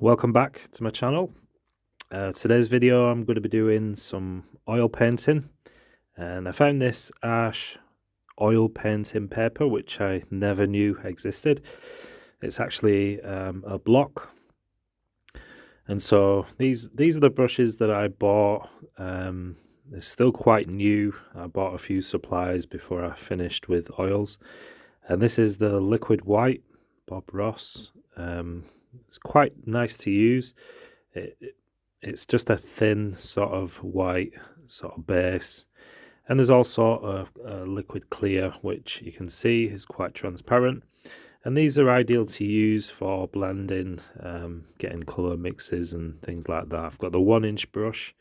Welcome back to my channel. Today's video I'm going to be doing some oil painting, and I found this ash oil painting paper which I never knew existed. It's actually a block, and so these are the brushes that I bought. They're still quite new. I bought a few supplies before I finished with oils, and this is the liquid white Bob Ross. It's quite nice to use. It's just a thin sort of white sort of base, and there's also a liquid clear which you can see is quite transparent, and these are ideal to use for blending, getting colour mixes and things like that. I've got the 1-inch brush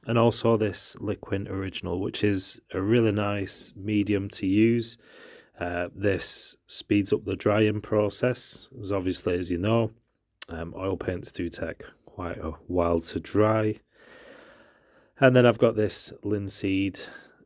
and also this Liquid Original, which is a really nice medium to use. This speeds up the drying process, as obviously as you know, oil paints do take quite a while to dry. And then I've got this linseed,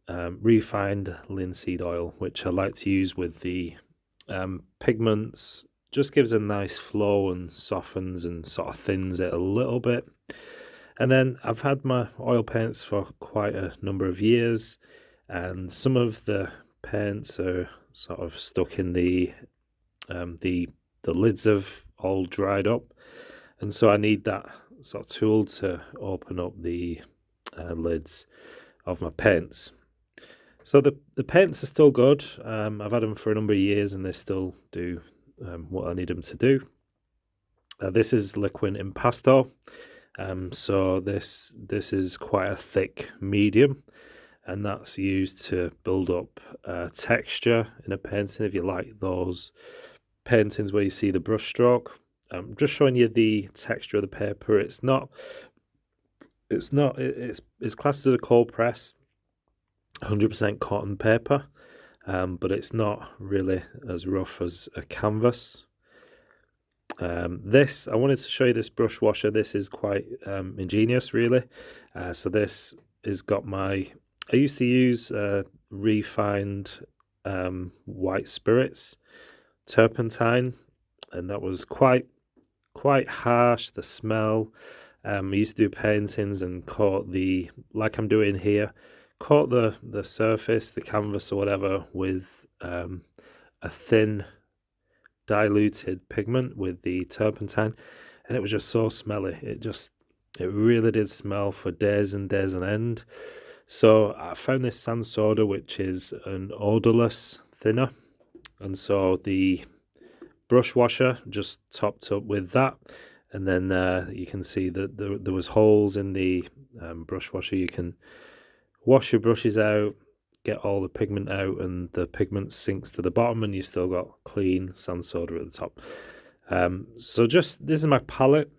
refined linseed oil, which I like to use with the pigments. Just gives a nice flow and softens and sort of thins it a little bit. And then I've had my oil paints for quite a number of years, and some of the paints are sort of stuck in the lids have all dried up, and so I need that sort of tool to open up the lids of my paints. So the paints are still good. I've had them for a number of years and they still do what I need them to do. This is Liquid Impasto. So this is quite a thick medium, and that's used to build up texture in a painting. If you like those paintings where you see the brush stroke, I'm just showing you the texture of the paper. It's classed as a cold press, 100% cotton paper, but it's not really as rough as a canvas. I wanted to show you this brush washer. This is quite ingenious, really. So this has got I used to use refined white spirits, turpentine, and that was quite harsh, the smell. I used to do paintings and coat like I'm doing here, coat the surface, the canvas or whatever, with a thin diluted pigment with the turpentine, and it was just so smelly. It really did smell for days and days on end. So I found this sand soda, which is an odorless thinner, and so the brush washer just topped up with that. And then you can see that there was holes in the brush washer. You can wash your brushes out, get all the pigment out, and the pigment sinks to the bottom, and you still got clean sand soda at the top. So this is my palette.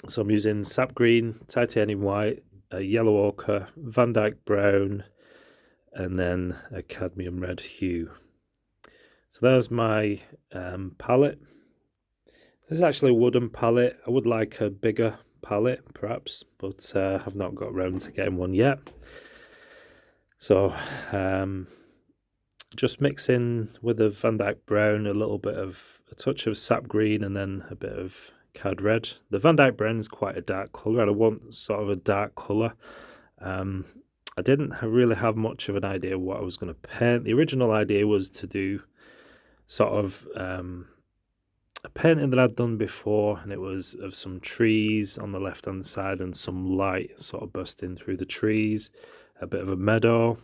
So I'm using sap green, titanium white, a yellow ochre, Van Dyke brown, and then a cadmium red hue. So there's my palette. This is actually a wooden palette. I would like a bigger palette perhaps, but I have not got around to getting one yet. So just mixing with the Van Dyke brown, a touch of sap green, and then a bit of cad red. The Van Dyke brown is quite a dark colour, and I want sort of a dark colour. I didn't really have much of an idea what I was going to paint. The original idea was to do sort of a painting that I'd done before, and it was of some trees on the left hand side and some light sort of bursting through the trees, a bit of a meadow.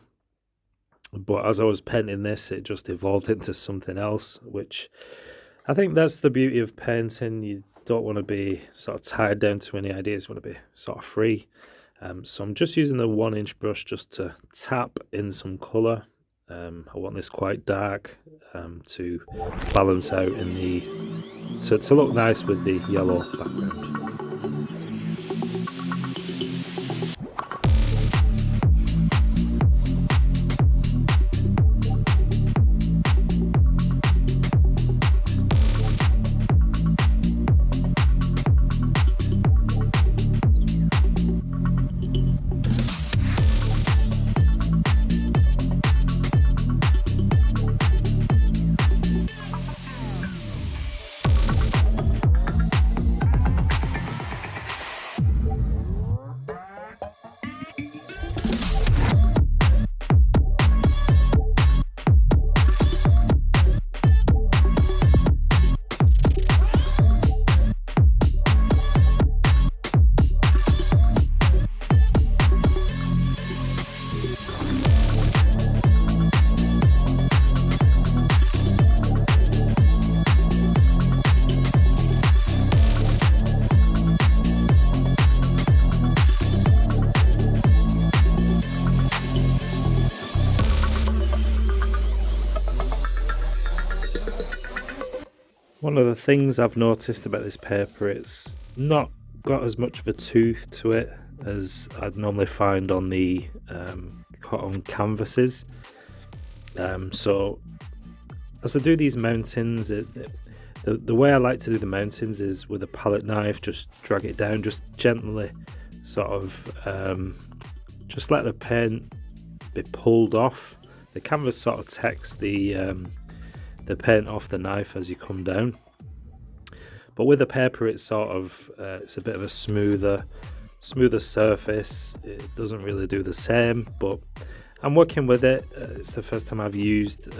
But as I was painting this, it just evolved into something else, which I think that's the beauty of painting. You don't want to be sort of tied down to any ideas. You want to be sort of free. So I'm just using the 1-inch brush just to tap in some colour. I want this quite dark to balance out to look nice with the yellow background. One of the things I've noticed about this paper, it's not got as much of a tooth to it as I'd normally find on the cotton canvases. So as I do these mountains, the way I like to do the mountains is with a palette knife, just drag it down, just gently, sort of just let the paint be pulled off. The canvas sort of takes the paint off the knife as you come down, but with the paper it's sort of it's a bit of a smoother surface. It doesn't really do the same, but I'm working with it. It's the first time I've used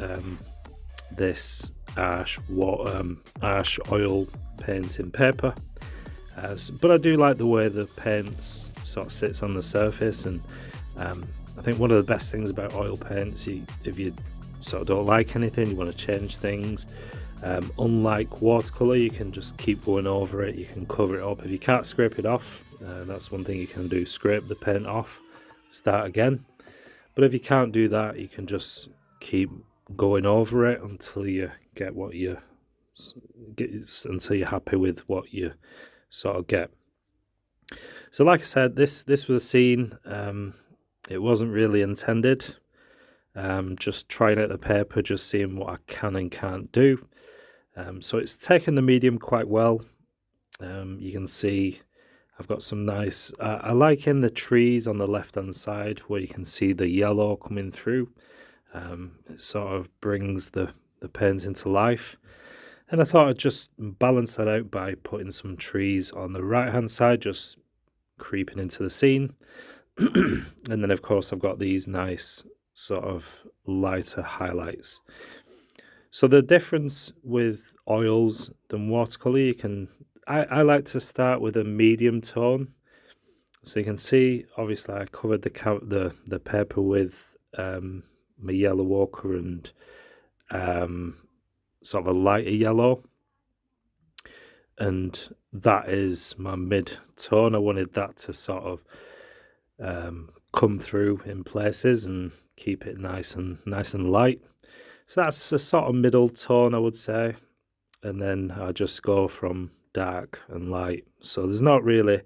this ash oil painting paper, but I do like the way the paint sort of sits on the surface. And I think one of the best things about oil paints, if you sort of don't like anything, you want to change things, unlike watercolour, you can just keep going over it, you can cover it up. If you can't scrape it off, that's one thing you can do, scrape the paint off, start again. But if you can't do that, you can just keep going over it until you get what you get, until you're happy with what you sort of get. So like I said, this was a scene. It wasn't really intended. Just trying out the paper, just seeing what I can and can't do. So it's taken the medium quite well. You can see I've got some nice, I like in the trees on the left hand side where you can see the yellow coming through. It sort of brings the paint into life. And I thought I'd just balance that out by putting some trees on the right hand side, just creeping into the scene. And then of course I've got these nice sort of lighter highlights. So the difference with oils than watercolour, I like to start with a medium tone. So you can see, obviously I covered the paper with my yellow ochre and sort of a lighter yellow, and that is my mid tone. I wanted that to sort of come through in places and keep it nice and light. So that's a sort of middle tone, I would say, and then I just go from dark and light. So there's not really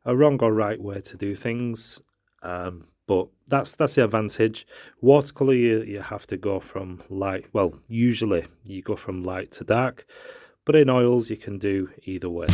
a wrong or right way to do things, but that's the advantage. Watercolour, you have to go from light, well, usually you go from light to dark, but in oils you can do either way.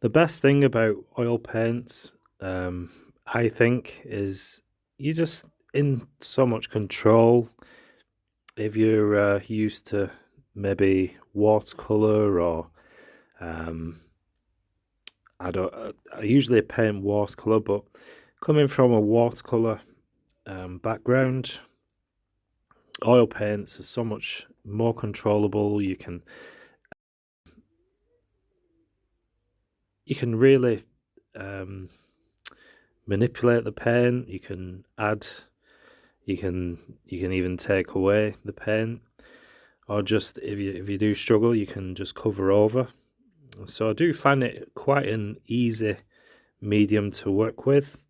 The best thing about oil paints, I think, is you're just in so much control. If you're used to maybe watercolour or um, I usually paint watercolour, but coming from a watercolour background, oil paints are so much more controllable. You can really manipulate the paint. You can add, you can even take away the paint, or just if you do struggle, you can just cover over. So I do find it quite an easy medium to work with.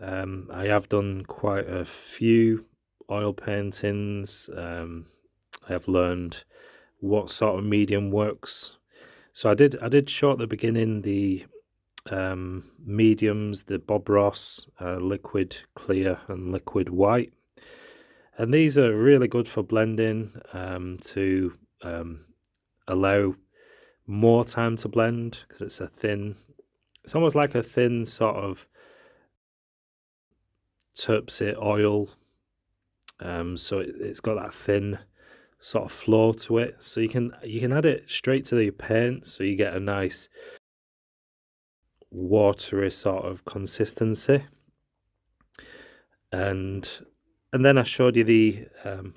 I have done quite a few oil paintings. I have learned what sort of medium works. So I did show at the beginning the mediums, the Bob Ross, liquid clear and liquid white, and these are really good for blending, to allow more time to blend, because it's almost like a thin sort of turpsy oil, so it's got that thin sort of flow to it, so you can add it straight to the paint, so you get a nice watery sort of consistency. And then I showed you the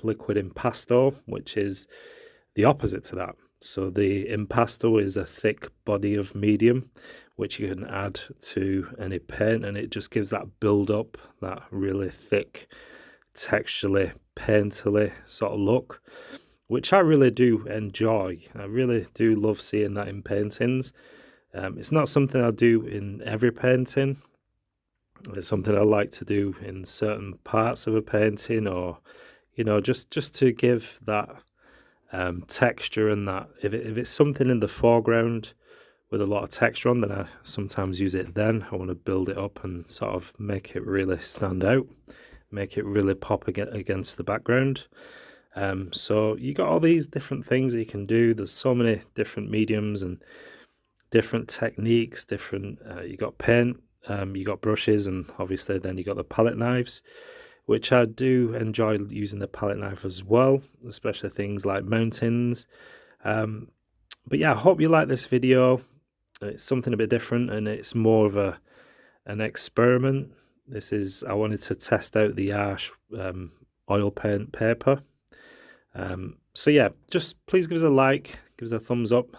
liquid impasto, which is the opposite to that. So the impasto is a thick body of medium, which you can add to any paint, and it just gives that build up, that really thick, texturally, painterly sort of look, which I really do enjoy. I really do love seeing that in paintings. It's not something I do in every painting. It's something I like to do in certain parts of a painting, or just to give that texture, and that if it's something in the foreground with a lot of texture on, then I sometimes use it. Then I want to build it up and sort of make it really stand out, make it really pop against the background. So you got all these different things that you can do. There's so many different mediums and different techniques, different you got paint, you got brushes, and obviously then you got the palette knives, which I do enjoy using the palette knife as well, especially things like mountains. But yeah, I hope you like this video. It's something a bit different, and it's more of an experiment. I wanted to test out the Arch oil paint paper. So yeah, just please give us a like, give us a thumbs up,